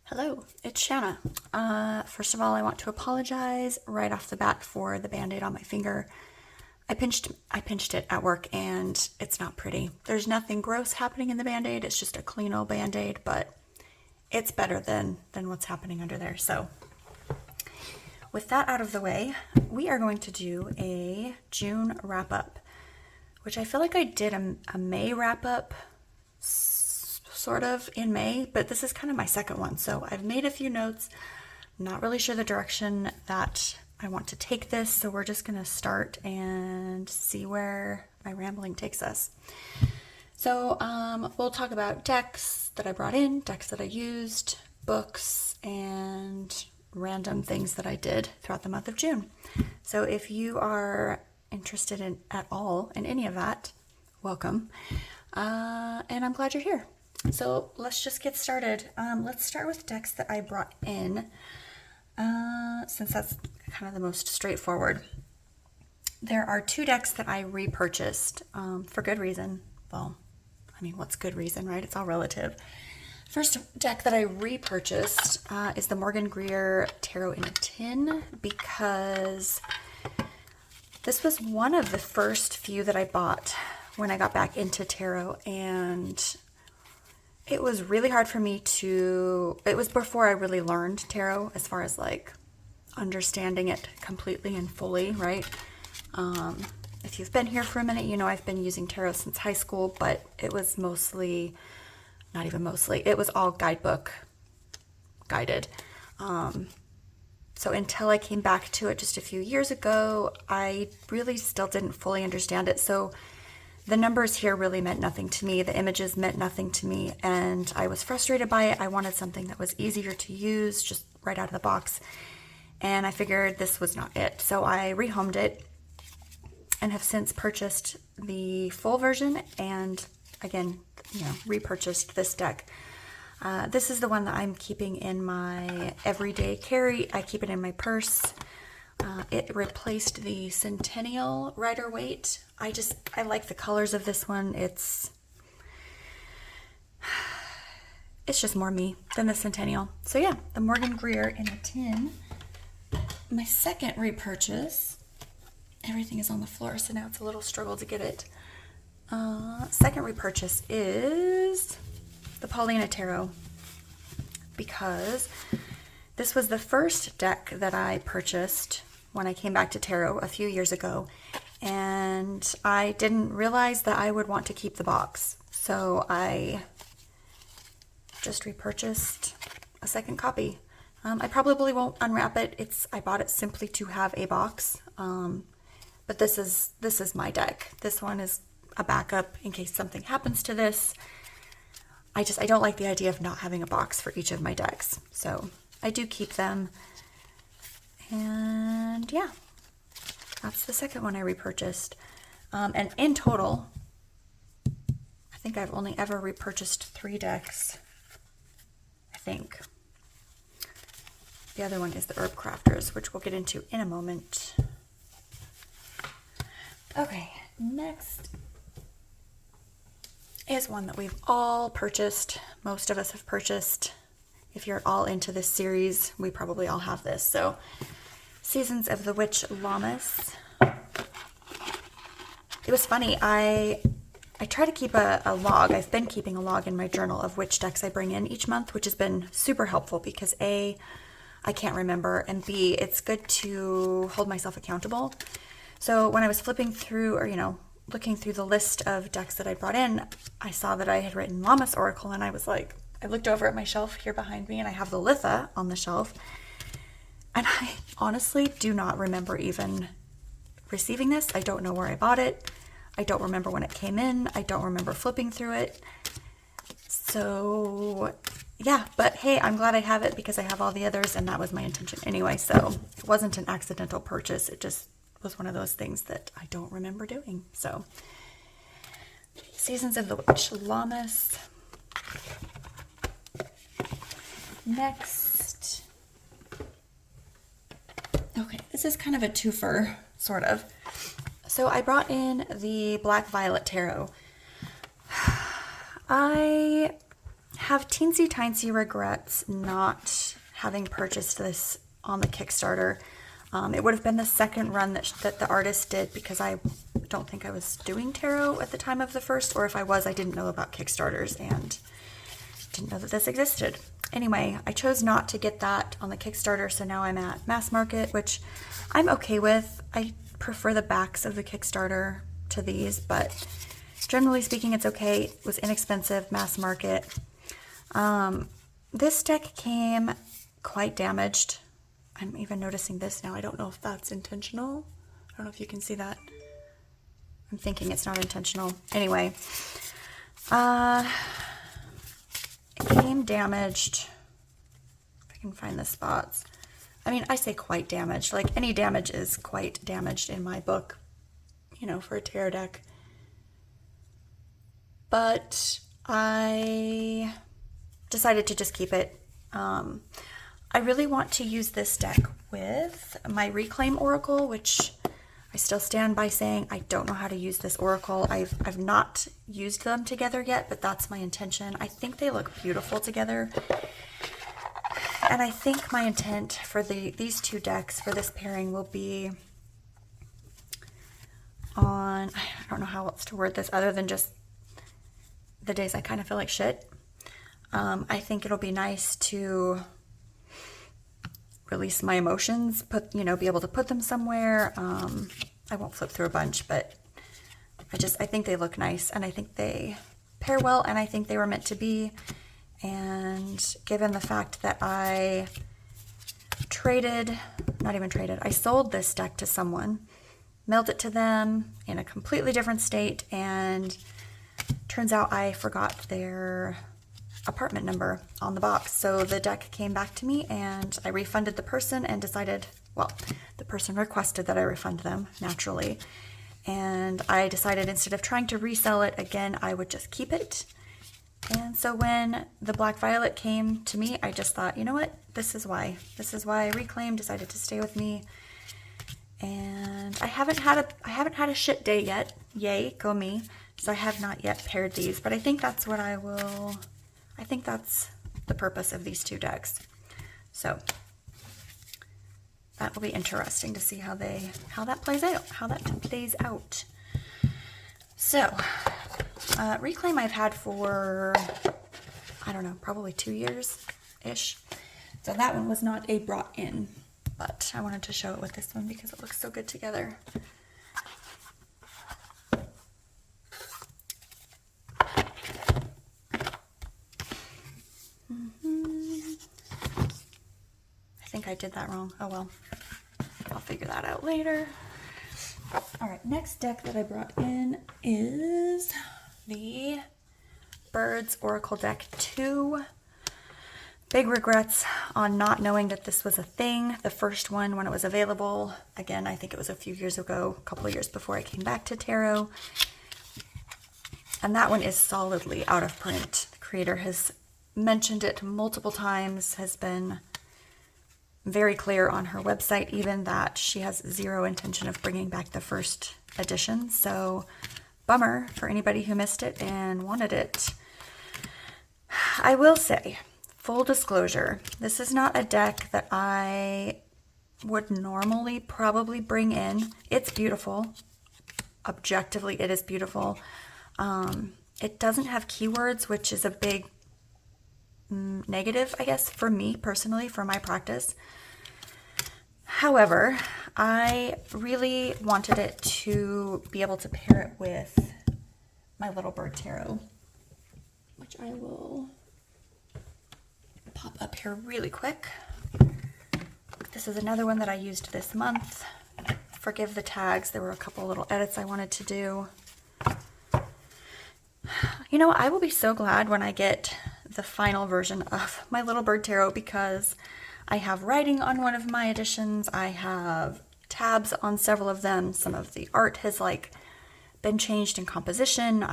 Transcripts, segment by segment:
Hello, it's Shanna. First of all, I want to apologize right off the bat for the band-aid on my finger. I pinched it at work and it's not pretty. There's nothing gross happening in the band-aid. It's just a clean old band-aid, but it's better than what's happening under there. So with that out of the way, we are going to do a June wrap-up, which I feel like I did a May wrap-up sort of in May, but this is kind of my second one. So I've made a few notes, not really sure the direction that I want to take this. So we're just going to start and see where my rambling takes us. So we'll talk about decks that I brought in, decks that I used, books, and random things that I did throughout the month of June. So if you are interested in at all in any of that, welcome. And I'm glad you're here. So let's just get started. Let's start with decks that I brought in, since that's kind of the most straightforward. There are two decks that I repurchased for good reason. Well, I mean, what's good reason, right? It's all relative. First deck that I repurchased is the Greer Tarot in a Tin, because this was one of the first few that I bought when I got back into tarot, and it was really hard for me to, it was before I really learned tarot as far as like understanding it completely and fully, right? If you've been here for a minute, you know I've been using tarot since high school, but it was mostly, not even mostly, it was all guidebook guided. So until I came back to it just a few years ago, I really still didn't fully understand it. So the numbers here really meant nothing to me. The images meant nothing to me, and I was frustrated by it. I wanted something that was easier to use, just right out of the box, and I figured this was not it. So I rehomed it and have since purchased the full version and, again, repurchased this deck. This is the one that I'm keeping in my everyday carry. I keep it in my purse. It replaced the Centennial Rider-Waite. I like the colors of this one. It's just more me than the Centennial. So yeah, the Greer in a Tin. My second repurchase, everything is on the floor, so now it's a little struggle to get it. Second repurchase is the Paulina Tarot, because this was the first deck that I purchased when I came back to tarot a few years ago, and I didn't realize that I would want to keep the box. So I just repurchased a second copy. I probably won't unwrap it. I bought it simply to have a box. But this is my deck. This one is a backup in case something happens to this. I don't like the idea of not having a box for each of my decks. So I do keep them. And yeah, that's the second one I repurchased. And in total, I think I've only ever repurchased 3 decks, I think. The other one is the Herbcrafters, which we'll get into in a moment. Okay, next is one that we've all purchased. Most of us have purchased. If you're all into this series, we probably all have this. So, Seasons of the Witch Lammas. It was funny, I try to keep a log. I've been keeping a log in my journal of which decks I bring in each month, which has been super helpful because A, I can't remember, and B, it's good to hold myself accountable. So when I was flipping through, or looking through the list of decks that I brought in, I saw that I had written Llama Oracle, and I was like, I looked over at my shelf here behind me, and I have the Litha on the shelf, and I honestly do not remember even receiving this. I don't know where I bought it. I don't remember when it came in. I don't remember flipping through it. So yeah, but hey, I'm glad I have it because I have all the others, and that was my intention anyway. So it wasn't an accidental purchase. It just was one of those things that I don't remember doing. So Seasons of the Witch Lammas. Next. Okay, this is kind of a twofer, sort of. So I brought in the Black Violet Tarot. I have teensy-tiny regrets not having purchased this on the Kickstarter. It would have been the second run that the artist did, because I don't think I was doing tarot at the time of the first, or if I was, I didn't know about Kickstarters and didn't know that this existed. Anyway, I chose not to get that on the Kickstarter, so now I'm at mass market, which I'm okay with. I prefer the backs of the Kickstarter to these, but generally speaking, it's okay. It was inexpensive, mass market. This deck came quite damaged. I'm even noticing this now. I don't know if that's intentional. I don't know if you can see that. I'm thinking it's not intentional. Anyway, it came damaged. If I can find the spots. I mean, I say quite damaged. Like, any damage is quite damaged in my book, you know, for a tarot deck. But I decided to just keep it. I really want to use this deck with my Reclaim Oracle, which I still stand by saying I don't know how to use this Oracle. I've not used them together yet, but that's my intention. I think they look beautiful together. And I think my intent for these two decks for this pairing will be on, I don't know how else to word this other than just the days I kind of feel like shit. I think it'll be nice to release my emotions, be able to put them somewhere. I won't flip through a bunch, but I think they look nice, and I think they pair well, and I think they were meant to be. And given the fact that I sold this deck to someone, mailed it to them in a completely different state, and turns out I forgot their apartment number on the box. So the deck came back to me, and I refunded the person and decided, well, the person requested that I refund them, naturally. And I decided instead of trying to resell it again, I would just keep it. And so when the Black Violet came to me, I just thought, you know what? This is why Reclaim decided to stay with me. And I haven't had a shit day yet. Yay, go me. So I have not yet paired these, but I think that's what I think that's the purpose of these two decks. So that will be interesting to see how that plays out. So Reclaim I've had for, I don't know, probably 2 years-ish. So that one was not a brought in, but I wanted to show it with this one because it looks so good together. I think I did that wrong. Oh well, I'll figure that out later. All right, next deck that I brought in is the Birds Oracle deck 2. Big regrets on not knowing that this was a thing. The first one, when it was available, again, I think it was a few years ago, a couple of years before I came back to tarot. And that one is solidly out of print. The creator has mentioned it multiple times, has been very clear on her website even that she has zero intention of bringing back the first edition. So bummer for anybody who missed it and wanted it. I will say, full disclosure, this is not a deck that I would normally probably bring in. It's beautiful. Objectively, it is beautiful. It doesn't have keywords, which is a big negative, I guess, for me personally, for my practice. However, I really wanted it to be able to pair it with my Little Bird Tarot, which I will pop up here really quick. This is another one that I used this month. Forgive the tags, there were a couple little edits I wanted to do. You know, I will be so glad when I get the final version of my Little Bird Tarot, because I have writing on one of my editions. I have tabs on several of them. Some of the art has been changed in composition.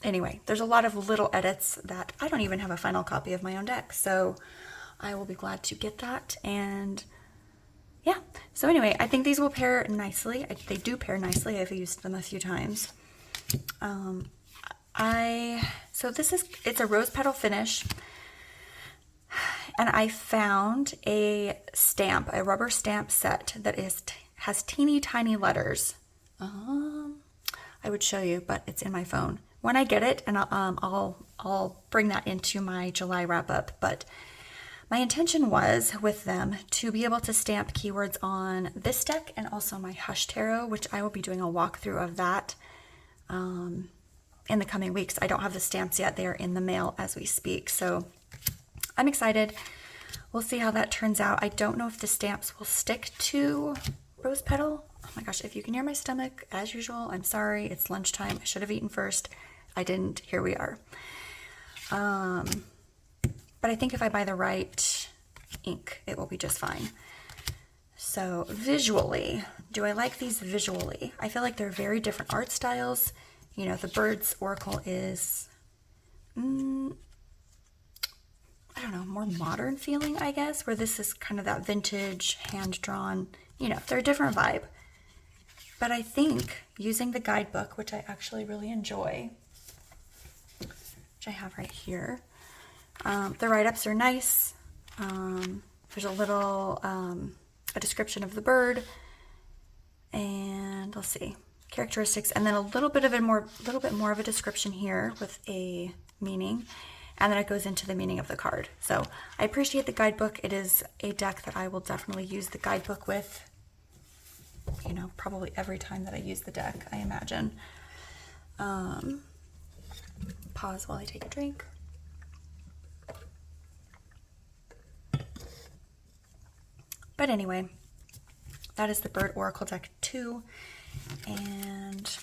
Anyway, there's a lot of little edits that I don't even have a final copy of my own deck. So I will be glad to get that. And yeah. So anyway, I think these will pair nicely. They do pair nicely. I've used them a few times. So it's a rose petal finish. And I found a rubber stamp set that has teeny tiny letters. I would show you, but it's in my phone. When I get it, and I'll bring that into my July wrap up. But my intention was with them to be able to stamp keywords on this deck and also my Hush Tarot, which I will be doing a walkthrough of that in the coming weeks. I don't have the stamps yet. They are in the mail as we speak. So I'm excited. We'll see how that turns out. I don't know if the stamps will stick to rose petal. Oh my gosh, if you can hear my stomach, as usual, I'm sorry. It's lunchtime. I should have eaten first. I didn't. Here we are. But I think if I buy the right ink, it will be just fine. So visually, do I like these visually? I feel like they're very different art styles. You know, the Bird's Oracle is, I don't know, more modern feeling, I guess, where this is kind of that vintage, hand-drawn, you know, they're a different vibe. But I think using the guidebook, which I actually really enjoy, which I have right here, the write-ups are nice. There's a little, a description of the bird, and let's see, characteristics, and then a little bit more of a description here with a meaning, and then it goes into the meaning of the card. So I appreciate the guidebook. It is a deck that I will definitely use the guidebook with, you know, probably every time that I use the deck, I imagine. Pause while I take a drink. But anyway, that is the Bird Oracle deck 2, and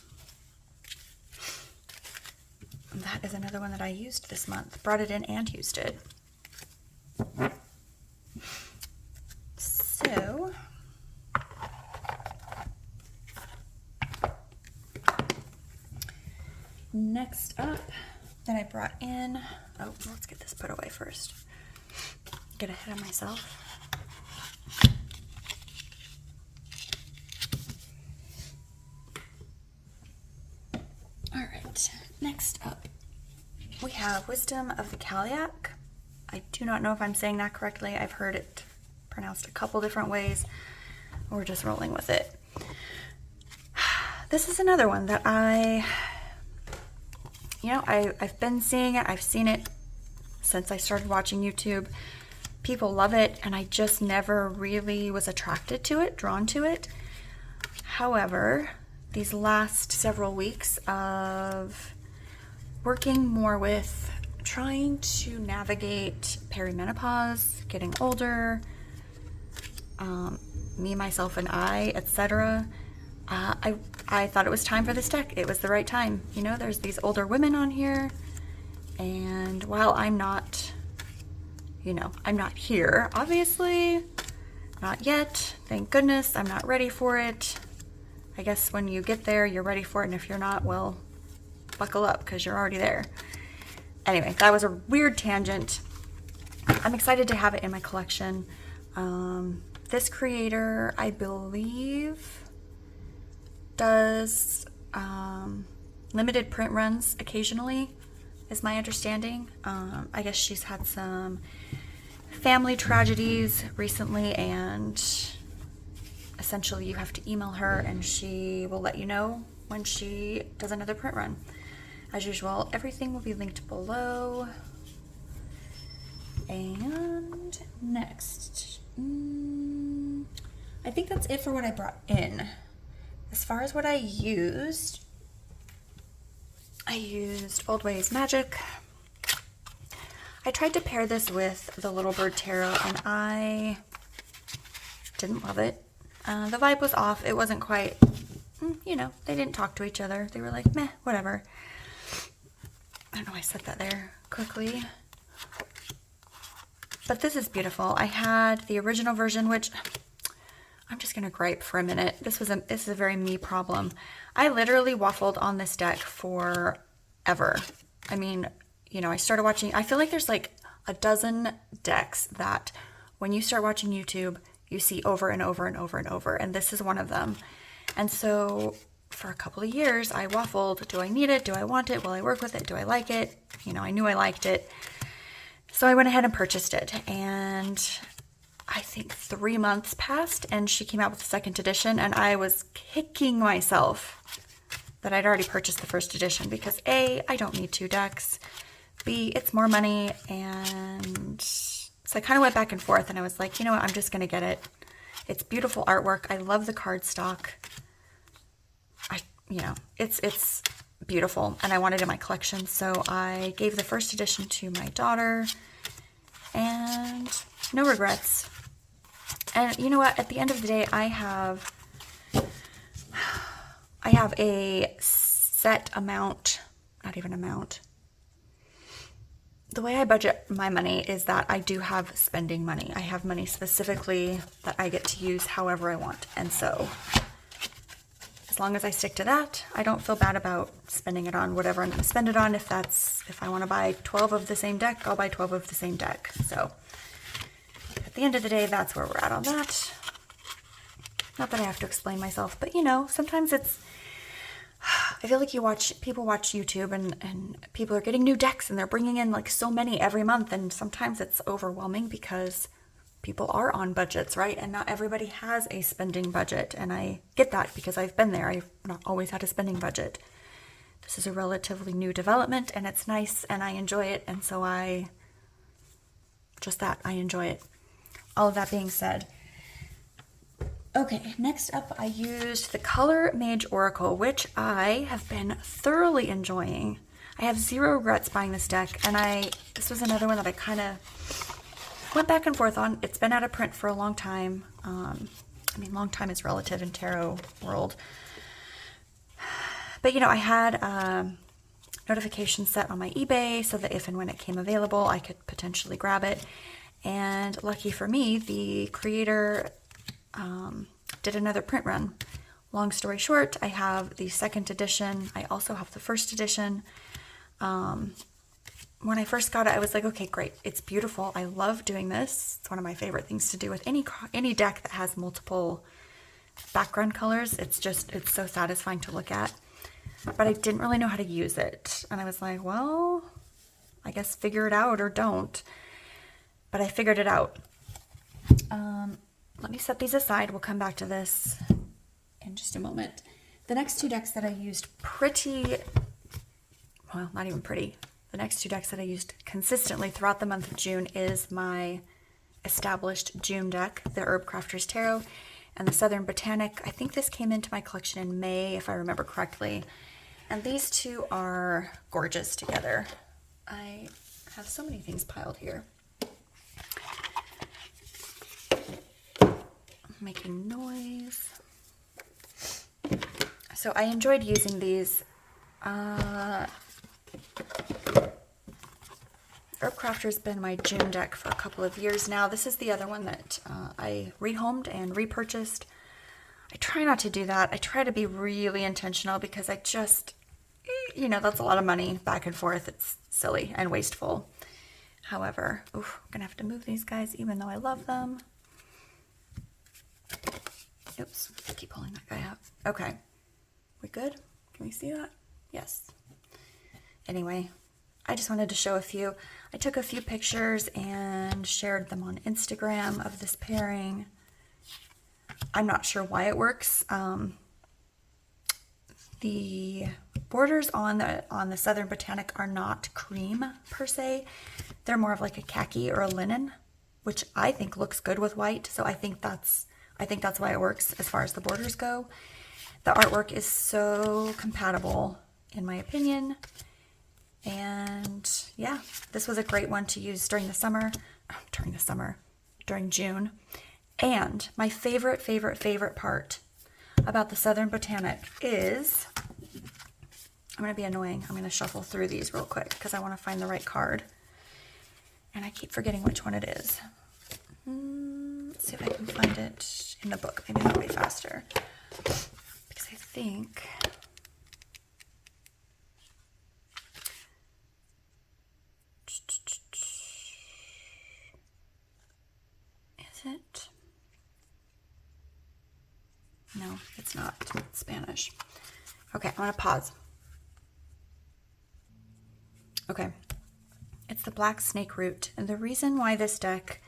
that is another one that I used this month. Brought it in and used it. So next up that I brought in, let's get this put away first. Get ahead of myself. Next up, we have Wisdom of the Callieach. I do not know if I'm saying that correctly. I've heard it pronounced a couple different ways. We're just rolling with it. This is another one that I've been seeing it. I've seen it since I started watching YouTube. People love it, and I just never really was attracted to it, drawn to it. However, these last several weeks of working more with trying to navigate perimenopause, getting older, me, myself, and I, etc. I thought it was time for this deck. It was the right time. You know, there's these older women on here, and while I'm not, I'm not here, obviously, not yet, thank goodness, I'm not ready for it. I guess when you get there, you're ready for it, and if you're not, well, buckle up, because you're already there. Anyway, that was a weird tangent. I'm excited to have it in my collection. This creator, I believe, does limited print runs occasionally, is my understanding. I guess she's had some family tragedies recently, and essentially you have to email her and she will let you know when she does another print run. As usual, everything will be linked below. And next, I think that's it for what I brought in. As far as what I used Oldways Magic. I tried to pair this with the Little Bird Tarot, and I didn't love it. The vibe was off. It wasn't quite, they didn't talk to each other. They were like, meh, whatever. I don't know why I said that there quickly. But this is beautiful. I had the original version, which I'm just going to gripe for a minute. This is a very me problem. I literally waffled on this deck forever. I mean, I started watching, I feel like there's like a dozen decks that when you start watching YouTube, you see over and over and over and over, and this is one of them. And so for a couple of years, I waffled. Do I need it? Do I want it? Will I work with it? Do I like it? You know, I knew I liked it. So I went ahead and purchased it, and I think 3 months passed and she came out with the second edition, and I was kicking myself that I'd already purchased the first edition because A, I don't need 2 decks. B, it's more money, and so I kind of went back and forth, and I was like, you know what, I'm just going to get it. It's beautiful artwork. I love the cardstock. It's beautiful, and I wanted it in my collection, so I gave the first edition to my daughter, and no regrets. And you know what, at the end of the day, I have a set amount, not even amount. The way I budget my money is that I do have spending money. I have money specifically that I get to use however I want. And so as long as I stick to that, I don't feel bad about spending it on whatever I'm going to spend it on. If I want to buy 12 of the same deck, I'll buy 12 of the same deck. So at the end of the day, that's where we're at on that. Not that I have to explain myself, but you know, sometimes I feel like people watch YouTube and people are getting new decks and they're bringing in like so many every month, and sometimes it's overwhelming because people are on budgets, right? And not everybody has a spending budget, and I get that because I've been there. I've not always had a spending budget. This is a relatively new development, and it's nice, and I enjoy it, and so I enjoy it. All of that being said, okay, next up I used the color Mage Oracle, which I have been thoroughly enjoying. I have zero regrets buying this deck, and this was another one that I kind of went back and forth on. It's been out of print for a long time. Long time is relative in tarot world. But you know, I had notifications set on my eBay so that if and when it came available, I could potentially grab it. And lucky for me, the creator did another print run. Long story short, I have the second edition. I also have the first edition. When I first got it, I was like, okay, great. It's beautiful. I love doing this. It's one of my favorite things to do with any deck that has multiple background colors. It's so satisfying to look at. But I didn't really know how to use it. And I was like, well, I guess figure it out or don't. But I figured it out. Let me set these aside. We'll come back to this in just a moment. The next 2 decks that I used not even pretty. The next 2 decks that I used consistently throughout the month of June is my established June deck, the Herbcrafter's Tarot, and the Southern Botanic. I think this came into my collection in May, if I remember correctly. And these 2 are gorgeous together. I have so many things piled here. Making noise. So I enjoyed using these. Herbcrafter's been my June deck for a couple of years now. This is the other one that I rehomed and repurchased. I try not to do that. I try to be really intentional because I just, that's a lot of money back and forth. It's silly and wasteful. However, I'm going to have to move these guys even though I love them. Oops, I keep pulling that guy out. Okay, we good? Can we see that? Yes. Anyway, I just wanted to show a few. I took a few pictures and shared them on Instagram of this pairing. I'm not sure why it works. The borders on the Southern Botanic are not cream per se. They're more of like a khaki or a linen, which I think looks good with white. So I think that's why it works as far as the borders go. The artwork is so compatible, in my opinion. And yeah, this was a great one to use during June. And my favorite part about the Southern Botanic is, I'm going to be annoying. I'm going to shuffle through these real quick because I want to find the right card. And I keep forgetting which one it is. Let's see if I can find it in the book. Maybe that'll be faster. Because I think... Is it? No, it's not. It's Spanish. Okay, I'm going to pause. Okay. It's the Black Snake Root. And the reason why this deck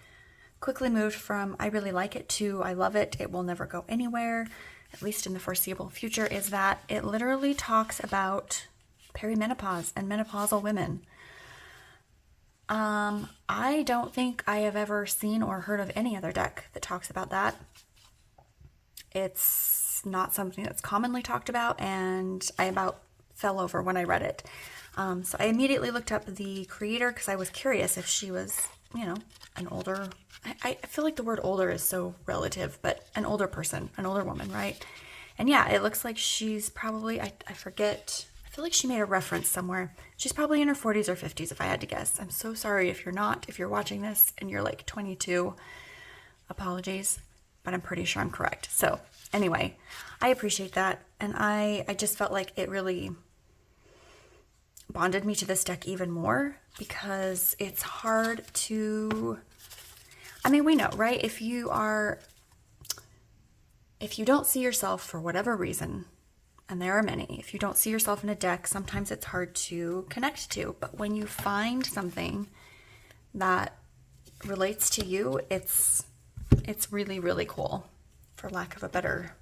quickly moved from I really like it to I love it, it will never go anywhere, at least in the foreseeable future, is that it literally talks about perimenopause and menopausal women. I don't think I have ever seen or heard of any other deck that talks about that. It's not something that's commonly talked about, and I about fell over when I read it. So I immediately looked up the creator because I was curious if she was, an older, I feel like the word older is so relative, but an older person, an older woman, right? And yeah, it looks like she's probably, I forget, I feel like she made a reference somewhere. She's probably in her 40s or 50s if I had to guess. I'm so sorry if you're not, if you're watching this and you're like 22, apologies, but I'm pretty sure I'm correct. So anyway, I appreciate that. And I just felt like it really bonded me to this deck even more because it's hard to, we know, right? If you don't see yourself for whatever reason, and there are many, if you don't see yourself in a deck, sometimes it's hard to connect to. But when you find something that relates to you, it's really, really cool, for lack of a better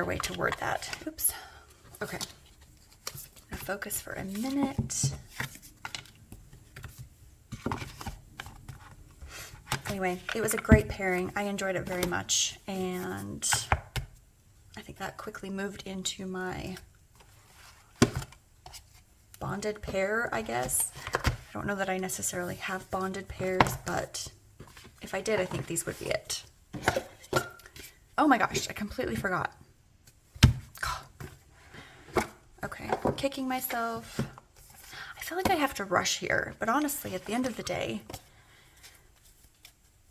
way to word that. Oops. Okay. Now focus for a minute. Anyway, it was a great pairing. I enjoyed it very much, and I think that quickly moved into my bonded pair, I guess. I don't know that I necessarily have bonded pairs, but if I did, I think these would be it. Oh my gosh, I completely forgot. Okay, I'm kicking myself. I feel like I have to rush here, but honestly, at the end of the day,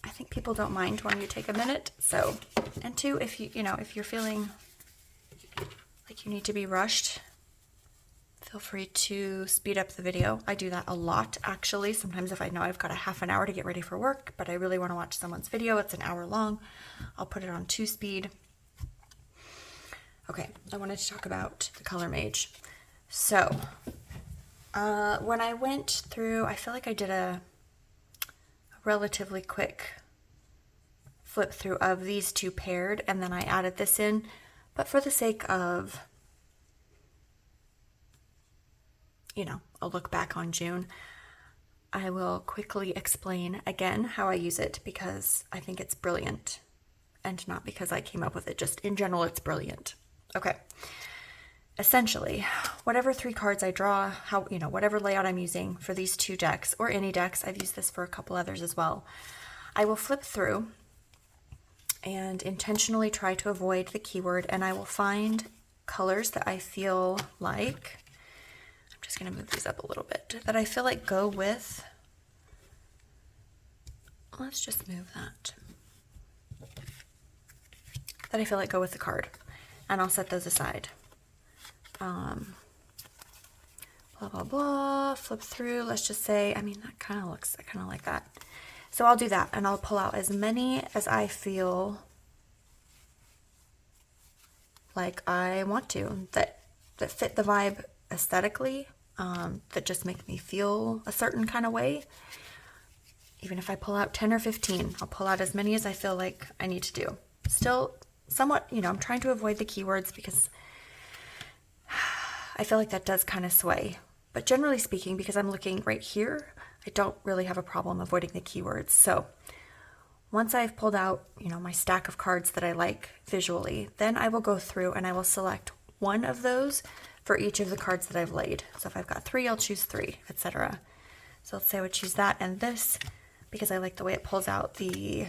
I think people don't mind when you take a minute. So, and two, if if you're feeling like you need to be rushed, feel free to speed up the video. I do that a lot, actually. Sometimes if I know I've got a half an hour to get ready for work, but I really want to watch someone's video, it's an hour long, I'll put it on 2-speed. Okay, I wanted to talk about the Color Mage. So, when I went through, I feel like I did a relatively quick flip through of these two paired, and then I added this in, but for the sake of, a look back on June, I will quickly explain again how I use it because I think it's brilliant, and not because I came up with it, just in general it's brilliant. Okay, essentially, whatever 3 cards I draw, whatever layout I'm using for these 2 decks, or any decks, I've used this for a couple others as well, I will flip through and intentionally try to avoid the keyword, and I will find colors that I feel like, I'm just going to move these up a little bit, that I feel like go with, let's just move that I feel like go with the card. And I'll set those aside. Blah, blah, blah, flip through, let's just say, I kind of like that. So I'll do that, and I'll pull out as many as I feel like I want to, that fit the vibe aesthetically, that just make me feel a certain kind of way. Even if I pull out 10 or 15, I'll pull out as many as I feel like I need to do. Still, somewhat, I'm trying to avoid the keywords because I feel like that does kind of sway. But generally speaking, because I'm looking right here, I don't really have a problem avoiding the keywords. So once I've pulled out, my stack of cards that I like visually, then I will go through and I will select one of those for each of the cards that I've laid. So if I've got 3, I'll choose 3, etc. So let's say I would choose that and this because I like the way it pulls out the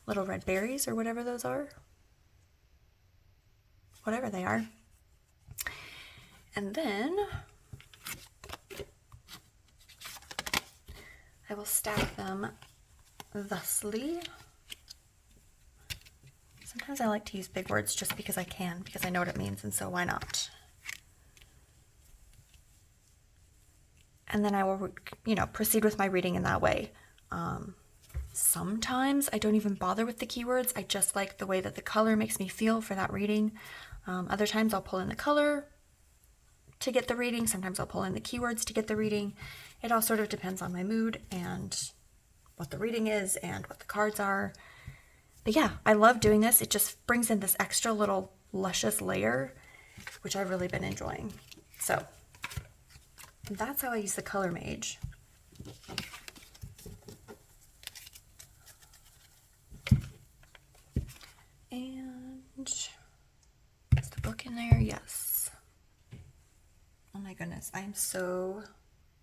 little red berries or whatever those are. Whatever they are. And then I will stack them thusly. Sometimes I like to use big words just because I can, because I know what it means, and so why not? And then I will, proceed with my reading in that way. sometimes I don't even bother with the keywords. I just like the way that the color makes me feel for that reading. Other times I'll pull in the color to get the reading. Sometimes I'll pull in the keywords to get the reading. It all sort of depends on my mood and what the reading is and what the cards are. But yeah, I love doing this. It just brings in this extra little luscious layer, which I've really been enjoying. So that's how I use the Color Mage. And is the book in there? Yes. Oh my goodness, I am so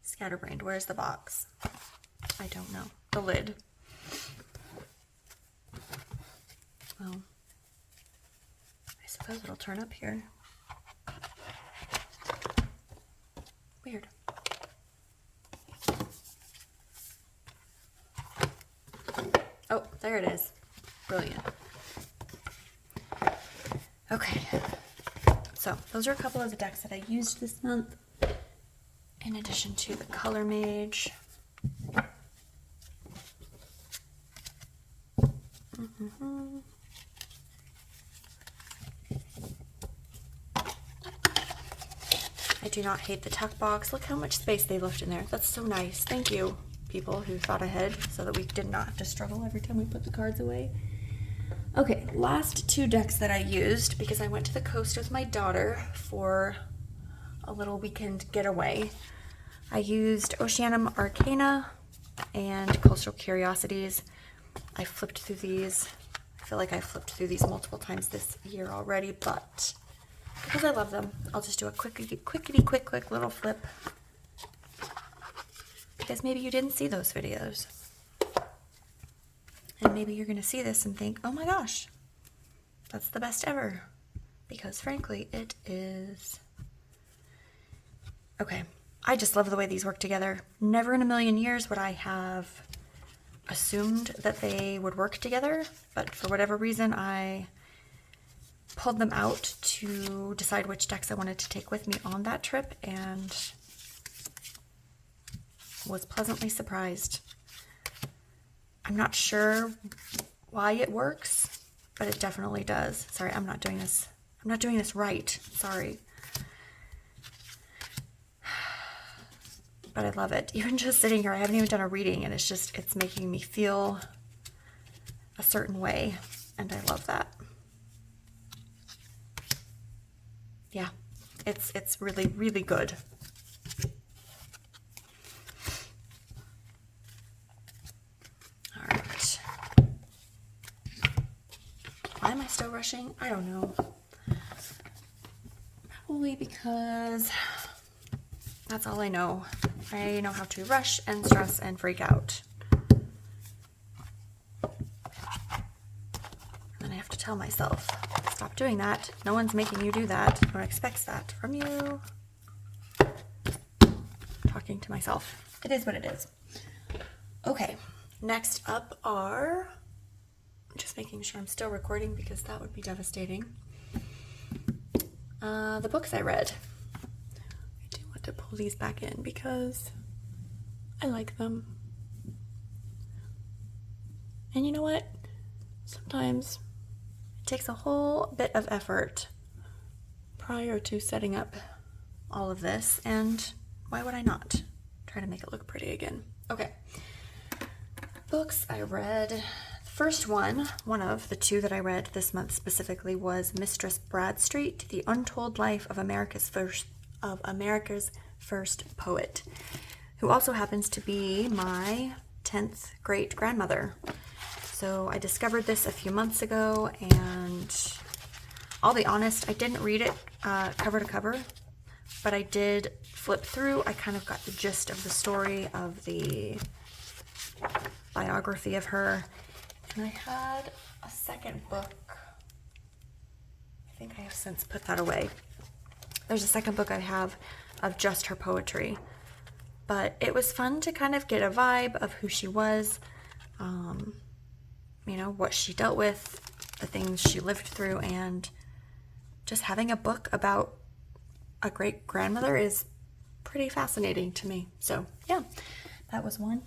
scatterbrained. Where's the box? I don't know. The lid. Well, I suppose it'll turn up here. Weird. Oh, there it is. Brilliant. Okay, so those are a couple of the decks that I used this month, in addition to the Color Mage. I do not hate the tuck box. Look how much space they left in there. That's so nice. Thank you, people who thought ahead so that we did not have to struggle every time we put the cards away. Okay, last two decks that I used because I went to the coast with my daughter for a little weekend getaway. I used Oceanum Arcana and Coastal Curiosities. I flipped through these. I feel like I flipped through these multiple times this year already, but because I love them, I'll just do a quick little flip because maybe you didn't see those videos. And maybe you're going to see this and think, oh my gosh, that's the best ever. Because frankly, it is. Okay, I just love the way these work together. Never in a million years would I have assumed that they would work together, but for whatever reason, I pulled them out to decide which decks I wanted to take with me on that trip and was pleasantly surprised. I'm not sure why it works, but it definitely does. Sorry, I'm not doing this. I'm not doing this right. Sorry. But I love it. Even just sitting here, I haven't even done a reading, and it's making me feel a certain way, and I love that. Yeah, it's really, really good. Why am I still rushing? I don't know. Probably because that's all I know. I know how to rush and stress and freak out. And then I have to tell myself, stop doing that. No one's making you do that. No one expects that from you. Talking to myself. It is what it is. Okay, next up are... just making sure I'm still recording because that would be devastating. The books I read. I do want to pull these back in because I like them. And you know what? Sometimes it takes a whole bit of effort prior to setting up all of this, and why would I not try to make it look pretty again? Okay. Books I read. First one of the two that I read this month specifically was Mistress Bradstreet, The Untold Life of America's First Poet, who also happens to be my 10th great-grandmother. So I discovered this a few months ago, and I'll be honest, I didn't read it cover to cover, but I did flip through. I kind of got the gist of the story of the biography of her. And I had a second book. I think I have since put that away. There's a second book I have of just her poetry. But it was fun to kind of get a vibe of who she was, you know, what she dealt with, the things she lived through, and just having a book about a great grandmother is pretty fascinating to me. So, yeah, that was one.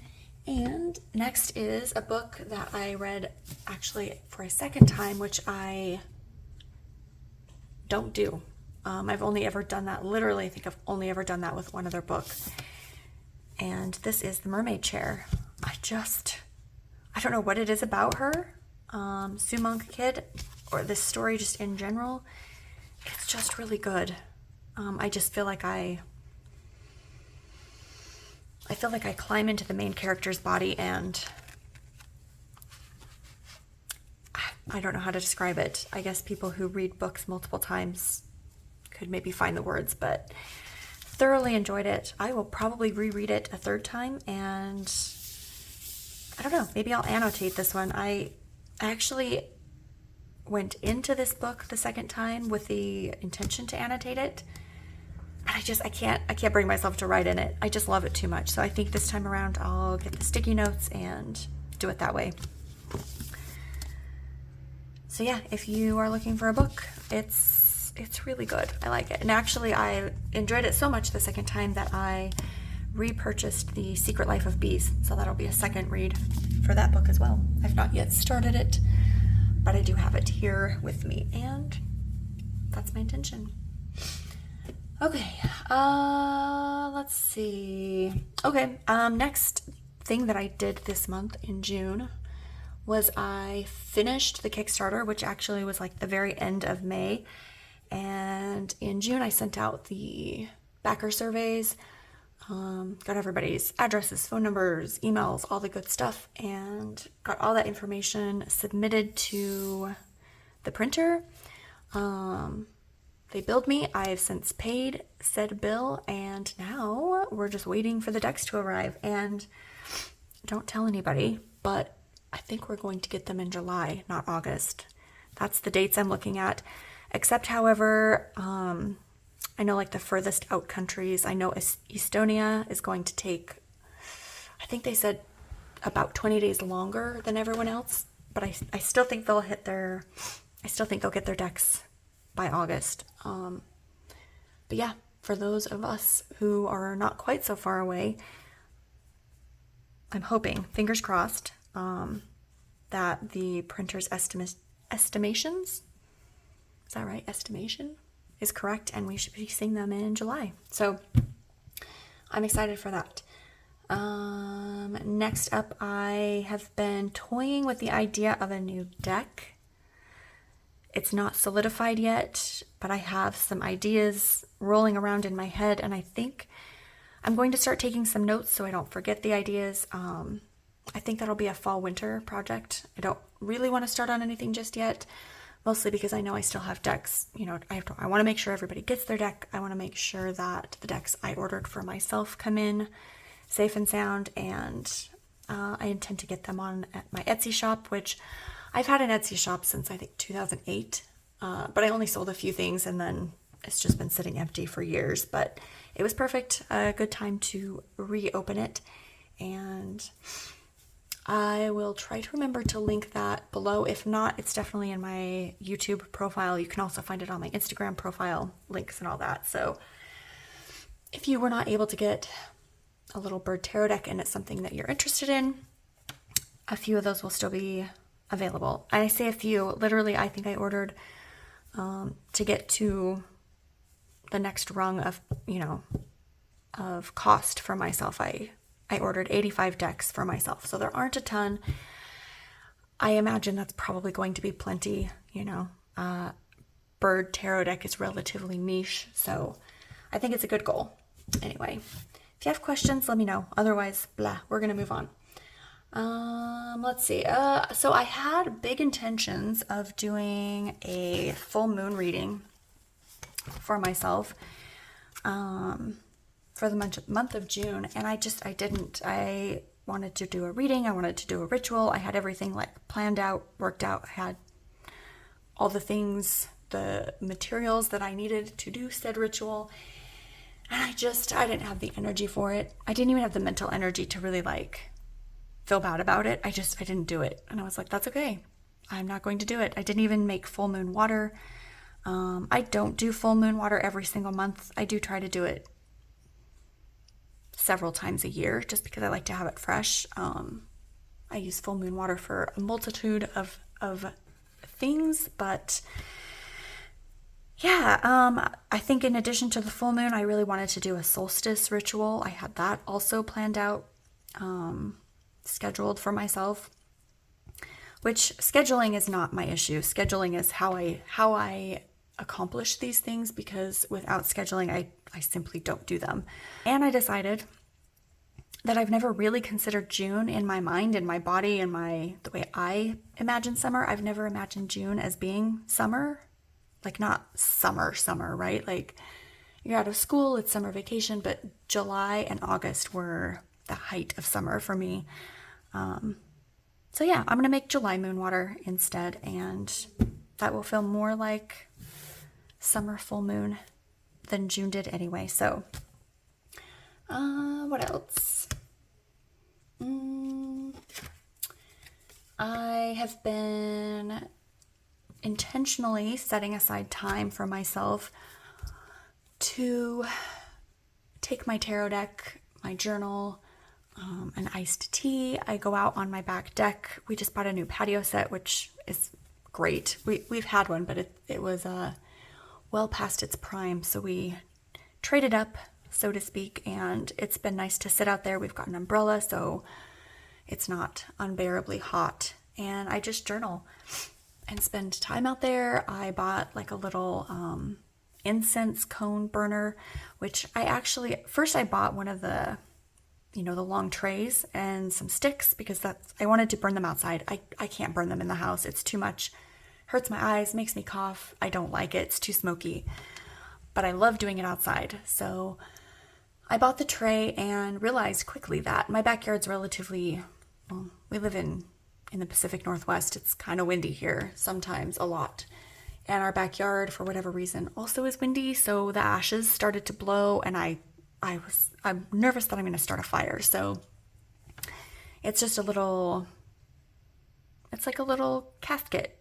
And next is a book that I read actually for a second time, which I don't do. I've only ever done that, literally, I think I've only ever done that with one other book. And this is The Mermaid Chair. I don't know what it is about her, Sue Monk Kid, or this story just in general. It's just really good. I just feel like I climb into the main character's body, and I don't know how to describe it. I guess people who read books multiple times could maybe find the words, but thoroughly enjoyed it. I will probably reread it a third time, and I don't know, maybe I'll annotate this one. I actually went into this book the second time with the intention to annotate it, and I can't bring myself to write in it. I just love it too much. So I think this time around I'll get the sticky notes and do it that way. So yeah, if you are looking for a book, it's really good. I like it. And actually I enjoyed it so much the second time that I repurchased The Secret Life of Bees. So that'll be a second read for that book as well. I've not yet started it, but I do have it here with me, and that's my intention. Okay, let's see. Okay, next thing that I did this month in June was I finished the Kickstarter, which actually was like the very end of May. And in June, I sent out the backer surveys, got everybody's addresses, phone numbers, emails, all the good stuff, and got all that information submitted to the printer. They billed me. I've since paid said bill, and now we're just waiting for the decks to arrive. And don't tell anybody, but I think we're going to get them in July, not August. That's the dates I'm looking at. Except, however, I know like the furthest out countries, I know Estonia is going to take, I think they said about 20 days longer than everyone else, but I still think they'll get their decks by August. But yeah, for those of us who are not quite so far away, I'm hoping, fingers crossed, that the printer's estimations, is that right? Estimation is correct, and we should be seeing them in July. So I'm excited for that. Next up, I have been toying with the idea of a new deck. It's not solidified yet, but I have some ideas rolling around in my head, and I think I'm going to start taking some notes so I don't forget the ideas. I think that'll be a fall-winter project. I don't really want to start on anything just yet, mostly because I know I still have decks. You know, I want to make sure everybody gets their deck. I want to make sure that the decks I ordered for myself come in safe and sound, and I intend to get them on at my Etsy shop, which I've had an Etsy shop since I think 2008, but I only sold a few things, and then it's just been sitting empty for years. But it was perfect, a good time to reopen it, and I will try to remember to link that below. If not, it's definitely in my YouTube profile. You can also find it on my Instagram profile, links and all that. So if you were not able to get a little bird tarot deck and it's something that you're interested in, a few of those will still be available. And I say a few, literally, I think I ordered to get to the next rung of, of cost for myself. I ordered 85 decks for myself, so there aren't a ton. I imagine that's probably going to be plenty, bird tarot deck is relatively niche, so I think it's a good goal. Anyway, if you have questions, let me know. Otherwise, we're going to move on. Let's see. So I had big intentions of doing a full moon reading for myself, for the month of June, and I didn't. I wanted to do a reading. I wanted to do a ritual. I had everything planned out, worked out. I had all the things, the materials that I needed to do said ritual, and I didn't have the energy for it. I didn't even have the mental energy to really feel bad about it. I didn't do it, and I was like, that's okay. I'm not going to do it. I didn't even make full moon water. I don't do full moon water every single month. I do try to do it several times a year just because I like to have it fresh. I use full moon water for a multitude of things, but yeah, I think in addition to the full moon, I really wanted to do a solstice ritual. I had that also planned out, scheduled for myself, which scheduling is not my issue. Scheduling is how I accomplish these things, because without scheduling, I simply don't do them. And I decided that I've never really considered June in my mind, in my body, in the way I imagine summer. I've never imagined June as being summer, like not summer, right? Like you're out of school, it's summer vacation, but July and August were the height of summer for me. So yeah, I'm gonna make July moon water instead, and that will feel more like summer full moon than June did anyway. So what else? I have been intentionally setting aside time for myself to take my tarot deck, my journal, an iced tea. I go out on my back deck. We just bought a new patio set, which is great. We've had one, but it was well past its prime, so we traded up, so to speak, and it's been nice to sit out there. We've got an umbrella, so it's not unbearably hot, and I just journal and spend time out there. I bought like a little incense cone burner, which first I bought one of the, the long trays and some sticks, because I wanted to burn them outside. I can't burn them in the house. It's too much. Hurts my eyes, makes me cough. I don't like it. It's too smoky. But I love doing it outside. So I bought the tray and realized quickly that my backyard's relatively, well, we live in the Pacific Northwest. It's kind of windy here, sometimes a lot. And our backyard, for whatever reason, also is windy. So the ashes started to blow, and I'm nervous that I'm going to start a fire. So it's just it's like a little casket.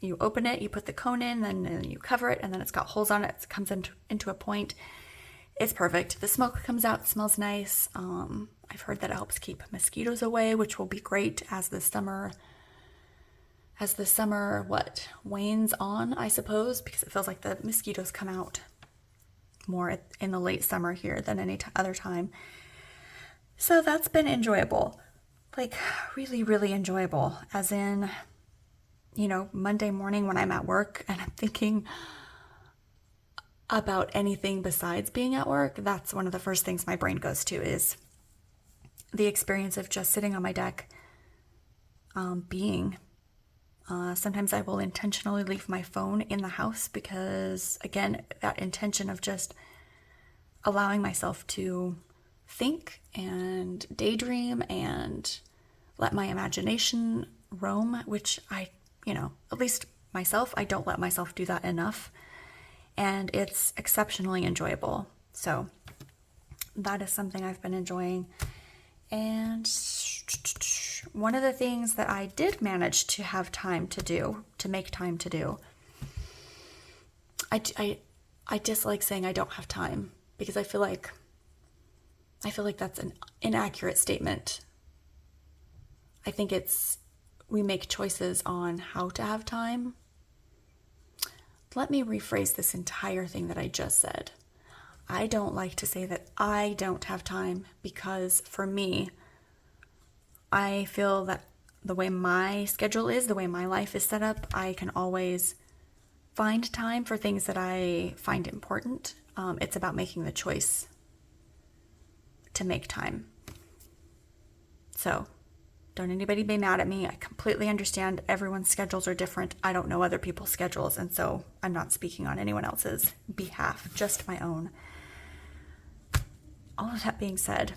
You open it, you put the cone in, then you cover it, and then it's got holes on it. It comes into a point. It's perfect. The smoke comes out, smells nice. I've heard that it helps keep mosquitoes away, which will be great as the summer wanes on, I suppose, because it feels like the mosquitoes come out more in the late summer here than any other time. So that's been enjoyable, like really, really enjoyable, as in, Monday morning when I'm at work and I'm thinking about anything besides being at work, that's one of the first things my brain goes to, is the experience of just sitting on my deck, being. Sometimes I will intentionally leave my phone in the house because, again, that intention of just allowing myself to think and daydream and let my imagination roam, which at least myself, I don't let myself do that enough. And it's exceptionally enjoyable. So that is something I've been enjoying. And one of the things that I did manage to have time to do, to make time to do, I dislike saying I don't have time, because I feel like that's an inaccurate statement. I think we make choices on how to have time. Let me rephrase this entire thing that I just said. I don't like to say that I don't have time, because for me, I feel that the way my schedule is, the way my life is set up, I can always find time for things that I find important. It's about making the choice to make time. So don't anybody be mad at me. I completely understand everyone's schedules are different. I don't know other people's schedules, and so I'm not speaking on anyone else's behalf, just my own. All of that being said,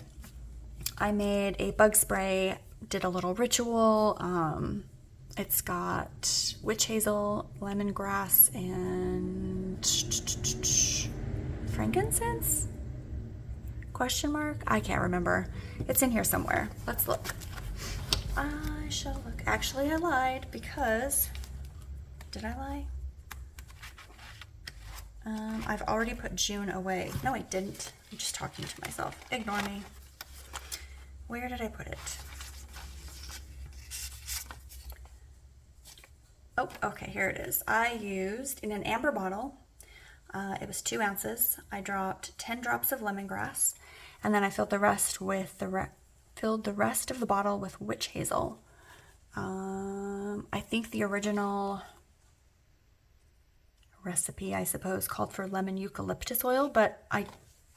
I made a bug spray, did a little ritual. It's got witch hazel, lemongrass, and frankincense? Question mark? I can't remember. It's in here somewhere. Let's look. I shall look. Actually, I lied, because... Did I lie? I've already put June away. No, I didn't. I'm just talking to myself. Ignore me. Where did I put it? Oh, okay, here it is. I used, in an amber bottle, it was 2 ounces. I dropped 10 drops of lemongrass, and then I filled the rest with filled the rest of the bottle with witch hazel. I think the original recipe, I suppose, called for lemon eucalyptus oil, but I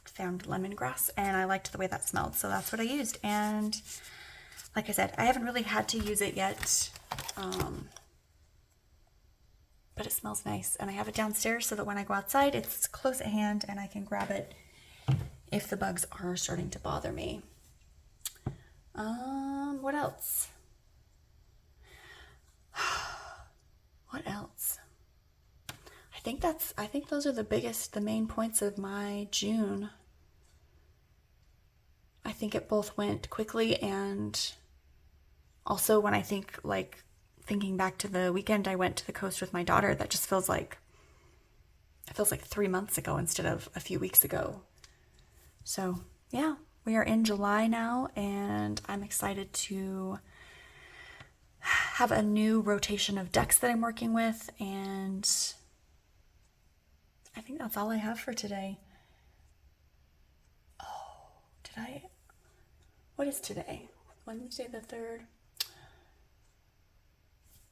found lemongrass and I liked the way that smelled, so that's what I used. And like I said, I haven't really had to use it yet, but it smells nice, and I have it downstairs so that when I go outside it's close at hand and I can grab it if the bugs are starting to bother me. What else? What else? I think those are the main points of my June. I think it both went quickly, and also when I think, like, thinking back to the weekend I went to the coast with my daughter, that just feels like 3 months ago instead of a few weeks ago. So yeah, we are in July now, and I'm excited to have a new rotation of decks that I'm working with, and I think that's all I have for today. Oh, what is today? Wednesday the 3rd?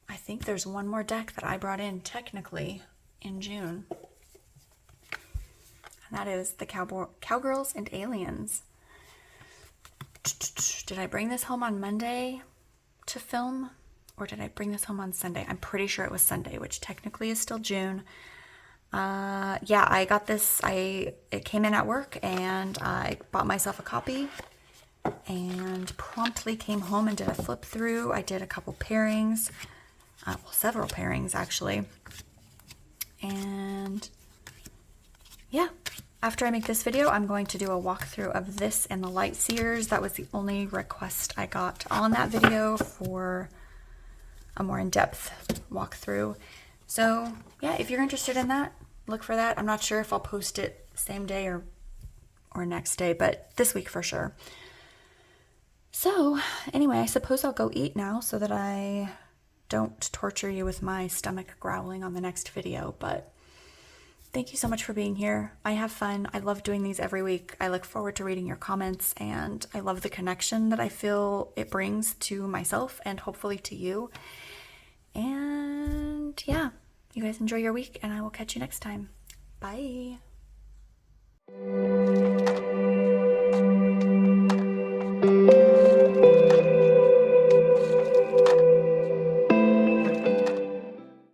I think there's one more deck that I brought in technically in June. And that is the Cowgirls and Aliens. Did I bring this home on Monday to film? Or did I bring this home on Sunday? I'm pretty sure it was Sunday, which technically is still June. Yeah, I got this. It came in at work, and I bought myself a copy and promptly came home and did a flip through. I did a couple pairings, well, several pairings actually. And yeah, after I make this video, I'm going to do a walkthrough of this and the Light Seers. That was the only request I got on that video for a more in-depth walkthrough. So yeah, if you're interested in that, look for that. I'm not sure if I'll post it same day or next day, but this week for sure. So anyway, I suppose I'll go eat now so that I don't torture you with my stomach growling on the next video. But thank you so much for being here. I have fun. I love doing these every week. I look forward to reading your comments, and I love the connection that I feel it brings to myself and hopefully to you. And yeah, you guys enjoy your week, and I will catch you next time. Bye.